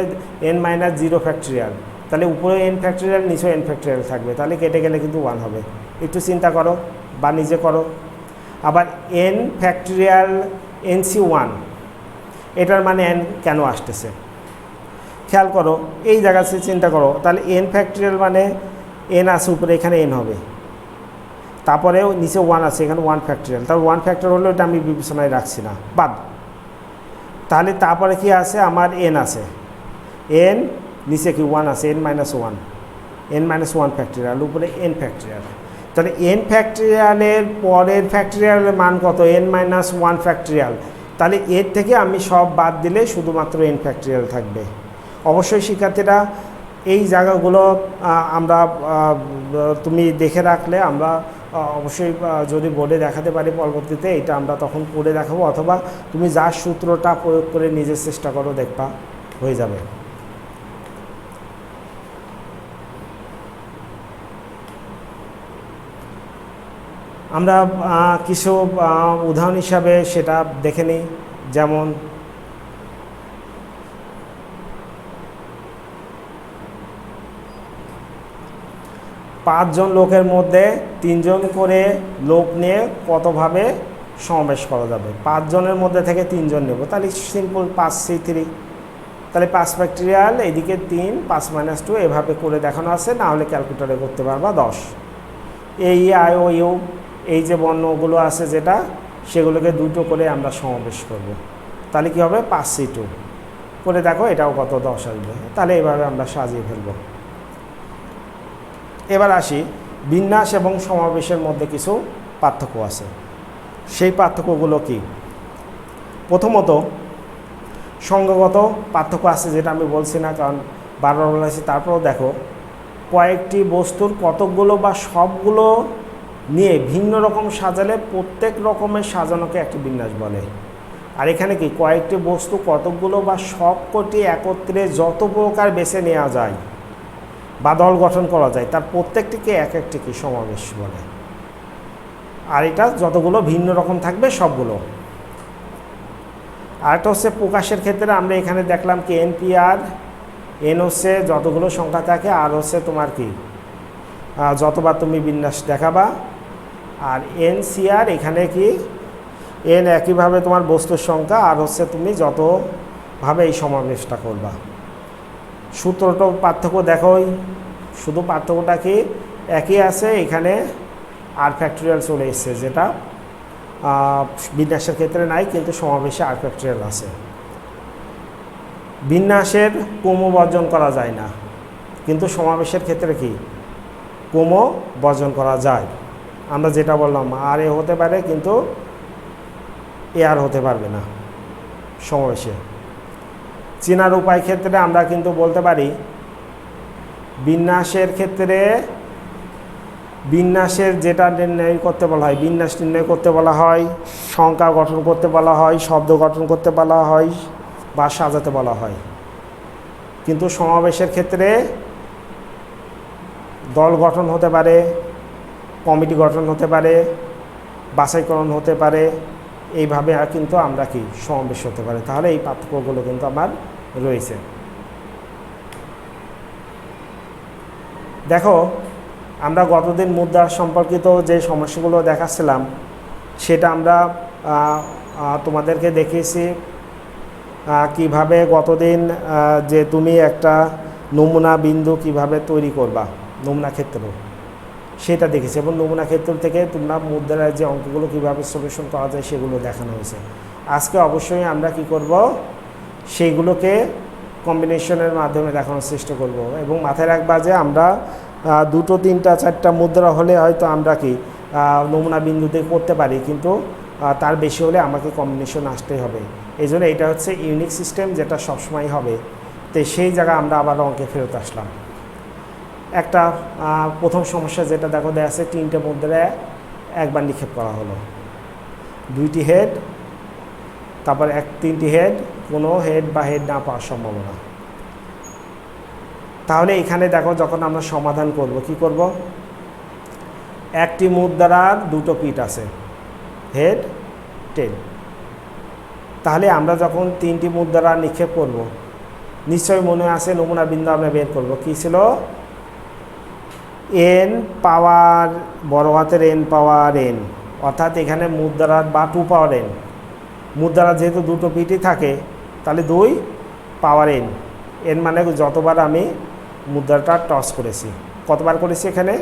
n মাইনাস 0 ফ্যাক্টরিয়াল। তাহলে উপরে n ফ্যাক্টরিয়াল, নিচেও n ফ্যাক্টরিয়াল থাকবে, তাহলে কেটে গেলে কিন্তু 1 হবে। একটু চিন্তা করো বা নিজে করো। আবার n ফ্যাক্টরিয়াল NC1, এটার মানে n কেন আসতেছে খেয়াল করো, এই জায়গাতে চিন্তা করো। তাহলে n ফ্যাক্টরিয়াল মানে n আছে উপরে, এখানে n হবে, তারপরে নিচে 1 আছে, এখানে 1 ফ্যাক্টরিয়াল। তাহলে 1 ফ্যাক্টর হলো, এটা আমি বিবেচনায় রাখছি না, বাদ। তাহলে তারপরে কি আছে, আমার n আছে, n নিচে কি 1 আছে, n minus 1, n minus 1 factorial, উপরে n ফ্যাক্টরিয়াল। তাহলে n ফ্যাক্টরিয়ালের পরের ফ্যাক্টরিয়ালের মান কত, n মাইনাস 1 ফ্যাক্টরিয়াল। তাহলে এর থেকে আমি সব বাদ দিলে শুধুমাত্র n ফ্যাক্টরিয়াল থাকবে। অবশ্যই শিক্ষার্থীরা এই জায়গাগুলো আমরা তুমি দেখে রাখলে আমরা অবশ্যই যদি বোর্ডে দেখাতে পারি পরবর্তীতে, এটা আমরা তখন পড়ে দেখাবো, অথবা তুমি যার সূত্রটা প্রয়োগ করে নিজের চেষ্টা করো, দেখবা হয়ে যাবে। আমরা কিছু উদাহরণ হিসাবে সেটা দেখে নিই। যেমন 5 জন লোকের মধ্যে 3 জন করে লোক নিয়ে কতভাবে সমাবেশ করা যাবে? 5 জনের মধ্যে থেকে 3 জন নেব, তাহলে সিম্পল 5C3, তাহলে 5 ফ্যাক্টরিয়াল এইদিকে 3 5 - 2 এভাবে করে দেখানো আছে, না হলে ক্যালকুলেটরে করতে পারবা 10। এই আই ও ইউ এই যে বর্ণগুলো আছে যেটা, সেগুলোকে দুটো করে আমরা সমাবেশ করব, তাহলে কি হবে 5C2 করে দেখো, এটাও কত 10 আসবে। তাহলে এভাবে আমরা সাজিয়ে ফেলব। এবার আসি, বিন্যাস এবং সমাবেশের মধ্যে কিছু পার্থক্য আছে। সেই পার্থক্যগুলো কি? প্রথমত সংজ্ঞাগত পার্থক্য আছে, যেটা আমি বলছি না, কারণ বারবার বলেছি। তারপরেও দেখো, কয়েকটি বস্তুর কতকগুলো বা সবগুলো নিয়ে ভিন্ন রকম সাজালে প্রত্যেক রকমের সাজানোকে একটি বিন্যাস বলে। আর এখানে কি, কয়েকটি বস্তু কতকগুলো বা সবকটি একত্রে যত প্রকার বেছে নেওয়া যায় বা দল গঠন করা যায়, তার প্রত্যেকটিকে এক একটিকে সমাবেশ বলে। আর এটা যতগুলো ভিন্ন রকম থাকবে সবগুলো। আরেকটা হচ্ছে প্রকাশের ক্ষেত্রে, আমরা এখানে দেখলাম কি NPR, N হচ্ছে যতগুলো সংখ্যা থাকে, আর হচ্ছে তোমার কি যতবার তুমি বিন্যাস দেখাবা, আর NCR এখানে কি N একইভাবে তোমার বস্তুর সংখ্যা, আর হচ্ছে তুমি যতভাবে এই সমাবেশটা করবা। সূত্রটা পার্থক্য দেখোই, শুধু পার্থক্যটা কি একই আছে, এখানে R ফ্যাক্টরিয়াল চলে এসছে, যেটা বিন্যাসের ক্ষেত্রে নাই, কিন্তু সমাবেশে R ফ্যাক্টরিয়াল আছে। বিন্যাসের ক্রম বর্জন করা যায় না, কিন্তু সমাবেশের ক্ষেত্রে কি ক্রম বর্জন করা যায়। আমরা যেটা বললাম, আর এ হতে পারে, কিন্তু এ আর হতে পারবে না সমাবেশে। চেনার উপায় ক্ষেত্রে আমরা কিন্তু বলতে পারি, বিন্যাসের ক্ষেত্রে বিন্যাসের যেটা নির্ণয় করতে বলা হয়, বিন্যাস নির্ণয় করতে বলা হয়, সংখ্যা গঠন করতে বলা হয়, শব্দ গঠন করতে বলা হয়, বা সাজাতে বলা হয়। কিন্তু সমাবেশের ক্ষেত্রে দল গঠন হতে পারে, কমিটি গঠন হতে পারে, বাছাইকরণ হতে পারে, এইভাবে কিন্তু আমরা কি সমাবেশ হতে পারে। তাহলে এই পার্থক্যগুলো কিন্তু আমার রয়েছে। দেখো, আমরা গতদিন মুদ্রা সম্পর্কিত যে সমস্যাগুলো দেখাচ্ছিলাম, সেটা আমরা তোমাদেরকে দেখিয়েছি কিভাবে গতদিন যে তুমি একটা নমুনা বিন্দু কিভাবে তৈরি করবা, নমুনা ক্ষেত্র, সেটা দেখেছি। এবং নমুনা ক্ষেত্র থেকে তোমরা মুদ্রার যে অঙ্কগুলো কীভাবে সলিউশন করা যায় সেগুলো দেখানো হয়েছে। আজকে অবশ্যই আমরা কি করব, সেইগুলোকে কম্বিনেশনের মাধ্যমে দেখানোর চেষ্টা করব। এবং মাথায় রাখবা যে আমরা 2, 3, 4টা মুদ্রা হলে হয়তো আমরা কি নমুনা বিন্দুতে করতে পারি, কিন্তু তার বেশি হলে আমাকে কম্বিনেশন আসতেই হবে। এই জন্য এটা হচ্ছে ইউনিক সিস্টেম, যেটা সবসময় হবে। তো সেই জায়গায় আমরা আবার অঙ্কে ফেরত আসলাম। একটা প্রথম সমস্যা যেটা দেখো দেয়া আছে, 3টে মুদ্রায় একবার নিক্ষেপ করা হলো, 2টি হেড, তারপর 3টি হেড, কোনো হেড বা হেড না পাওয়ার সম্ভাবনা। তাহলে এখানে দেখো, যখন আমরা সমাধান করব, কি করব, একটি মুদ্রার 2টো পিঠ আছে, হেড, টেল। তাহলে আমরা যখন 3টি মুদ্রা নিক্ষেপ করব, নিশ্চয়ই মনে আছে নমুনা বিন্দু আমরা বের করব, কী ছিল, n পাওয়ার বড় হাতের n পাওয়ার n, অর্থাৎ এখানে মুদ্রার বা 2 পাওয়ার n, মুদ্রার যেহেতু 2টো পিঠই থাকে, তাহলে 2 পাওয়ার n, n মানে যতবার আমি মুদ্রাটা টস করেছি, কতবার করেছি, এখানে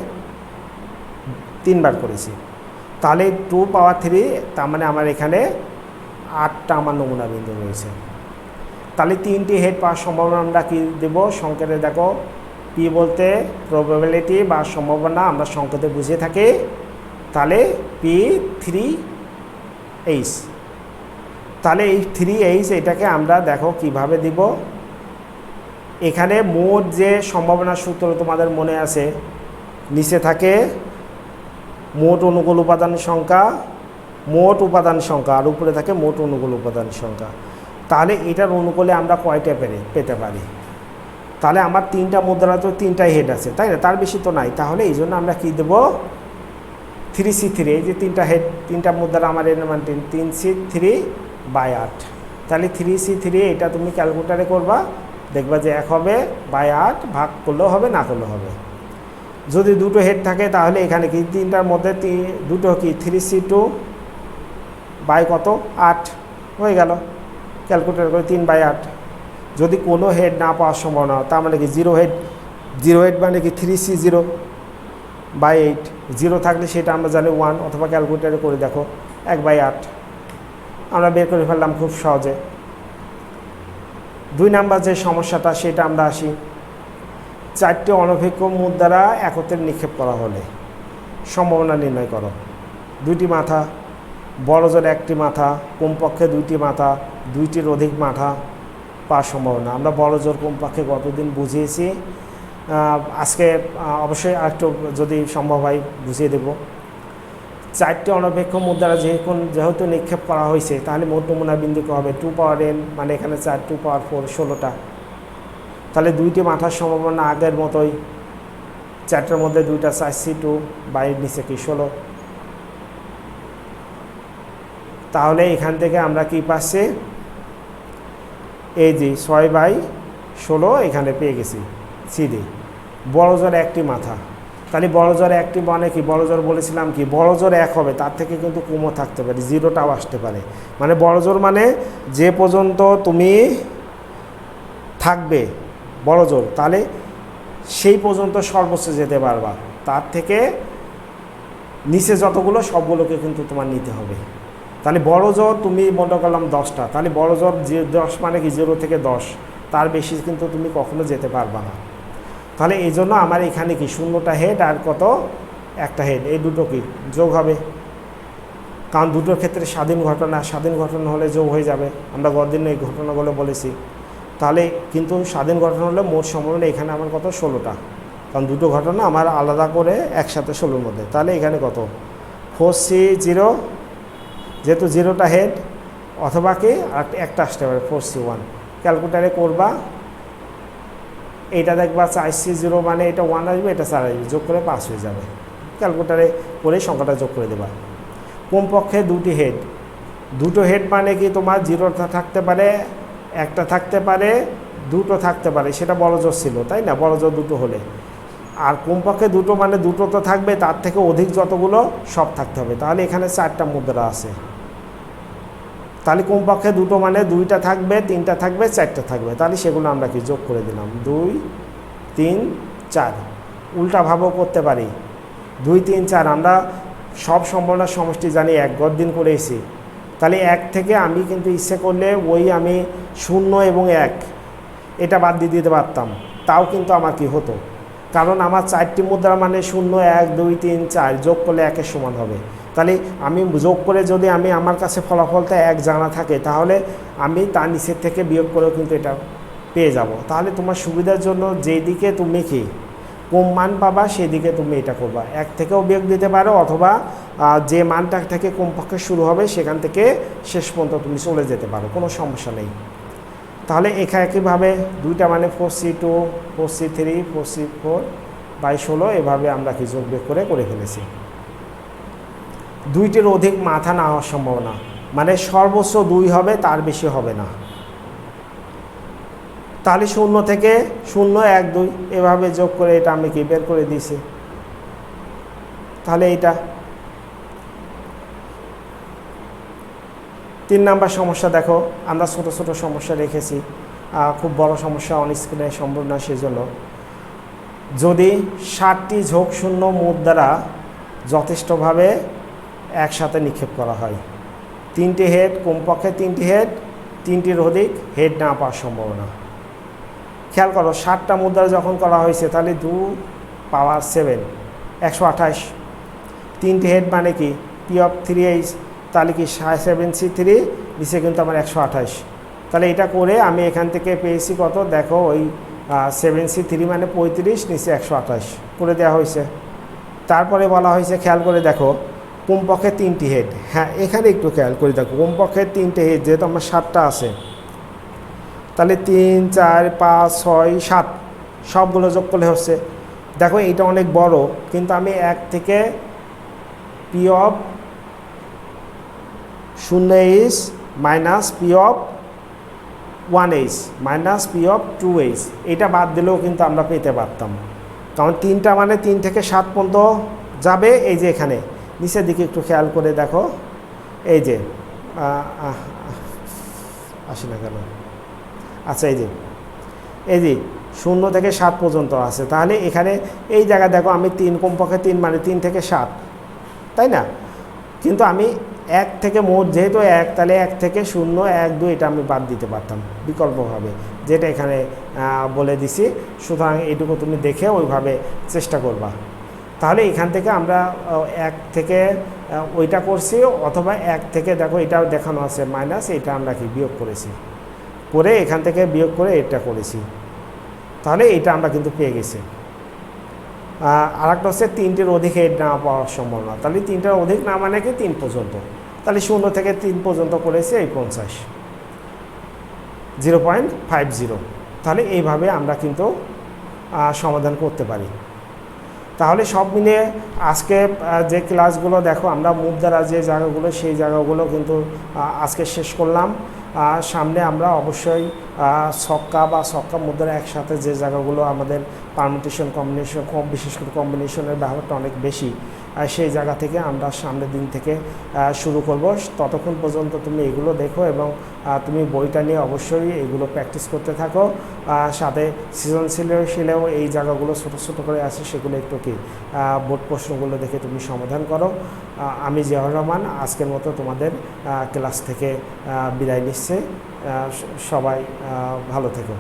3বার করেছি। তাহলে 2 পাওয়ার 3, তার মানে আমার এখানে 8টা আমার নমুনা বিন্দু রয়েছে। তাহলে 3টি হেড পাওয়ার সম্ভাবনা আমরা কি দেব, সংকেতে দেখো, পি বলতে প্রবাবিলিটি বা সম্ভাবনা আমরা সংকেতে বুঝিয়ে থাকি। তাহলে P3H, তাহলে এই 3H এটাকে আমরা দেখো কিভাবে দিব। এখানে মোট যে সম্ভাবনা সূত্র তোমাদের মনে আছে, নিচে থাকে মোট অনুকূল উপাদান সংখ্যা, মোট উপাদান সংখ্যা, আর উপরে থাকে মোট অনুকূল উপাদান সংখ্যা। তাহলে এটার অনুকূলে আমরা কয়টা পেতে পারি? তাহলে আমার 3টা মুদ্রা তো 3টাই হেড আছে, তাই না, তার বেশি তো নাই। তাহলে এই জন্য আমরা কী দেবো, 3C3, এই যে 3টা হেড, 3টা মুদ্রা আমার এর মান 3C3/8। তাহলে 3C3 এটা তুমি ক্যালকুলেটারে করবা, দেখবা যে 1 হবে/8, ভাগ করলেও হবে, না করলেও হবে। যদি দুটো হেড থাকে তাহলে এখানে কি তিনটার মধ্যে দুটো কি 3c2 বাই কত 8 হয়ে গেল, ক্যালকুলেটর করে 3/8। যদি কোনো হেড না পাওয়ার সম্ভাবনা, তার মানে কি জিরো হেড মানে কি 3c0/8, জিরো থাকলে সেটা আমরা জানি 1, অথবা ক্যালকুলেটারে করে দেখো 1/8 আমরা বের করে ফেললাম খুব সহজে। 2 নাম্বার যে সমস্যাটা সেটা আমরা আসি, 4টি অনভিজ্ঞ মুদ্রা একত্রে নিক্ষেপ করা হলে সম্ভাবনা নির্ণয় করো। 2টি মাথা, বড় জোর 1টি মাথা, কমপক্ষে 2টি মাথা, 2টির অধিক মাথা পাওয়ার সম্ভাবনা। আমরা বড় জোর কমপক্ষে গতদিন বুঝিয়েছি, আজকে অবশ্যই আরেকটু যদি সম্ভব হয় বুঝিয়ে দেব। 4টি অনপেক্ষ মুদ্রা যেহেতু নিক্ষেপ করা হয়েছে, তাহলে মোট নমুনা বিন্দু হবে 2n, মানে এখানে 4 2 16টা। তাহলে 2টি মাথার সম্ভাবনা আগের মতোই, 4টার মধ্যে 2টা 4c2 বাইরের নিচে কি 16। তাহলে এখান থেকে আমরা কি পাচ্ছি, এই যে 6/16 এখানে পেয়ে গেছি সিডি। বড় জোর 1টি মাথা, তাহলে বড় জোর 1টি মানে কি, বড় জোর বলেছিলাম কি বড় জোর 1 হবে, তার থেকে কিন্তু কমও থাকতে পারে, 0টাও আসতে পারে। মানে বড় জোর মানে যে পর্যন্ত তুমি থাকবে বড় জোর, তাহলে সেই পর্যন্ত সর্বোচ্চ যেতে পারবা, তার থেকে নিচে যতগুলো সবগুলোকে কিন্তু তোমার নিতে হবে। তাহলে বড় জোর তুমি মনে করলাম 10টা, তাহলে বড় জোর 10 মানে কি 0 থেকে 10, তার বেশি কিন্তু তুমি কখনো যেতে পারবা না। তাহলে এই জন্য আমার এখানে কি 0টা হেড আর কত 1টা হেড, এই দুটো কি যোগ হবে, কারণ দুটোর ক্ষেত্রে স্বাধীন ঘটনা হলে যোগ হয়ে যাবে। আমরা গতদিন এই ঘটনাগুলো বলেছি। তাহলে কিন্তু স্বাধীন ঘটনা হলে মোট সম্ভাবনা এখানে আমার কত 16টা, কারণ দুটো ঘটনা আমার আলাদা করে একসাথে 16-র মধ্যে। তাহলে এখানে কত 4c0, যেহেতু 0টা হেড, অথবা কি আর একটা আসতে পারে 4c1, ক্যালকুলেটারে করবা, এইটা দেখবা 4c0 মানে এটা 1 আসবে, এটা 4 আসবে, যোগ করে 5 হয়ে যাবে। ক্যালকুলেটারে করে সংখ্যাটা যোগ করে দেবা। কমপক্ষে 2টি হেড, দুটো হেড মানে কি তোমার 0টা থাকতে পারে, 1টা থাকতে পারে, 2টো থাকতে পারে, সেটা বড় জোর ছিল তাই না, বড় জোর 2টো হলে। আর কমপক্ষে 2টো মানে 2টো তো থাকবে, তার থেকে অধিক যতগুলো সব থাকতে হবে। তাহলে এখানে 4টা মুদ্রা আছে, তাহলে কমপক্ষে 2টো মানে 2টা থাকবে, 3টা থাকবে, 4টা থাকবে। তাহলে সেগুলো আমরা কি যোগ করে দিলাম, 2 3 4। উল্টা ভাবও করতে পারি, 2 3 4, আমরা সব সম্ভাবনার সমষ্টি জানি, গতদিন করে এসেছি। তাহলে 1 থেকে আমি কিন্তু ইচ্ছে করলে আমি 0 এবং 1 এটা বাদ দিয়ে দিতে পারতাম, তাও কিন্তু আমার কি হতো, কারণ আমার 4টি মুদ্রা মানে 0 1 2 3 4 যোগ করলে 1-এর সমান হবে। তাহলে আমি যোগ করে যদি আমার কাছে ফলাফলটা 1 জানা থাকে, তাহলে আমি তার নিচের থেকে বিয়োগ করেও কিন্তু এটা পেয়ে যাব। তাহলে তোমার সুবিধার জন্য যেই দিকে তুমি কি কম মান পাবা সেই দিকে তুমি এটা করবা, 1 থেকেও বিয়োগ দিতে পারো, অথবা যে মানটা থেকে কমপক্ষে শুরু হবে সেখান থেকে শেষ পর্যন্ত তুমি চলে যেতে পারো, কোনো সমস্যা নেই। তাহলে একইভাবে 2টা মানে 4c2 4c3 4c4/16 এভাবে আমরা কি যোগ বিয়োগ করে ফেলেছি। 2টির অধিক মাথা না হওয়ার সম্ভাবনা, মানে সর্বোচ্চ 2 হবে, তার বেশি হবে না। তাহলে 0 থেকে 0 1 2 এভাবে যোগ করে এটা আমি কি বের করে দিয়েছি। তাহলে এইটা 3 নাম্বার সমস্যা দেখো, আমরা ছোট ছোট সমস্যা রেখেছি, খুব বড় সমস্যা অন স্ক্রিনে সম্ভব না, সেজন্য যদি 60টি ঝোঁক শূন্য মুদ্রা যথেষ্টভাবে একসাথে নিক্ষেপ করা হয়, 3টি হেড, কমপক্ষে 3টি হেড, 3টির অধিক হেড না পাওয়ার সম্ভাবনা। খেয়াল করো 60টা মুদ্রা যখন করা হয়েছে, তাহলে 2 পাওয়ার 7 128, 3টি হেড মানে কি P(3H), তাহলে কি 7c3 নিচে কিন্তু আমার 128। তাহলে এটা করে আমি এখান থেকে পেয়েছি কত দেখো, ওই 7c3 মানে 35, নিচে 128 করে দেওয়া হয়েছে। তারপরে বলা হয়েছে, খেয়াল করে দেখো কমপক্ষে 3টি হেড, হ্যাঁ এখানে একটু খেয়াল করে দেখো কমপক্ষে 3টে হেড, যেহেতু আমার 7টা আছে, তাহলে 3 4 5 6 7 সবগুলো যোগ করলে হচ্ছে, দেখো এইটা অনেক বড়, কিন্তু আমি 1 থেকে P(0H) minus P(1H) minus P(2H) এটা বাদ দিলেও কিন্তু আমরা পেতে পারতাম। কারণ 3টা মানে 3 থেকে 7 পর্যন্ত যাবে। এই যে এখানে নিচের দিকে একটু খেয়াল করে দেখো, এই যে আসি না কেন, আচ্ছা এই যে 0 থেকে 7 পর্যন্ত আছে। তাহলে এখানে এই জায়গায় দেখো আমি 3 কমপক্ষে 3 মানে 3 থেকে 7, তাই না? কিন্তু আমি 1 থেকে মোট যেহেতু 1, তাহলে 1 থেকে 0, 1, 2 এটা আমি বাদ দিতে পারতাম বিকল্পভাবে, যেটা এখানে বলে দিছি। সুতরাং এইটুকু তুমি দেখে ওইভাবে চেষ্টা করবা। তাহলে এখান থেকে আমরা 1 থেকে ওইটা করছি, অথবা 1 থেকে দেখো এটাও দেখানো আছে মাইনাস, এটা আমরা কি বিয়োগ করেছি, করে এখান থেকে বিয়োগ করে এটা করেছি। তাহলে এটা আমরা কিন্তু পেয়ে গেছি। আর একটা হচ্ছে 3টির অধিক হেড না পাওয়ার সম্ভাবনা। তাহলে 3টার অধিক না মানে কি 3 পর্যন্ত, তাহলে 0 থেকে 3 পর্যন্ত করেছি এই 50, 0.50। তাহলে এইভাবে আমরা কিন্তু সমাধান করতে পারি। তাহলে সব মিলিয়ে আজকে যে ক্লাসগুলো দেখো আমরা মুভ দ্বারা যে জায়গাগুলো, সেই জায়গাগুলো কিন্তু আজকে শেষ করলাম। সামনে আমরা অবশ্যই ছক্কা বা ছক্কা মুদ্রা একসাথে যে জায়গাগুলো আমাদের পারমুটেশন কম্বিনেশন, বিশেষ করে কম্বিনেশনের ব্যাপারটা অনেক বেশি, সেই জায়গা থেকে আমরা সামনের দিন থেকে শুরু করব। ততক্ষণ পর্যন্ত তুমি এগুলো দেখো এবং তুমি বইটা নিয়ে অবশ্যই এগুলো প্র্যাকটিস করতে থাকো। সাথে সৃজনশীলেও এই জায়গাগুলো ছোটো ছোটো করে আছে, সেগুলো একটু কি বোর্ড প্রশ্নগুলো দেখে তুমি সমাধান করো। আমি জিয়াউর রহমান আজকের মতো তোমাদের ক্লাস থেকে বিদায় নিচ্ছি। সবাই ভালো থেকো।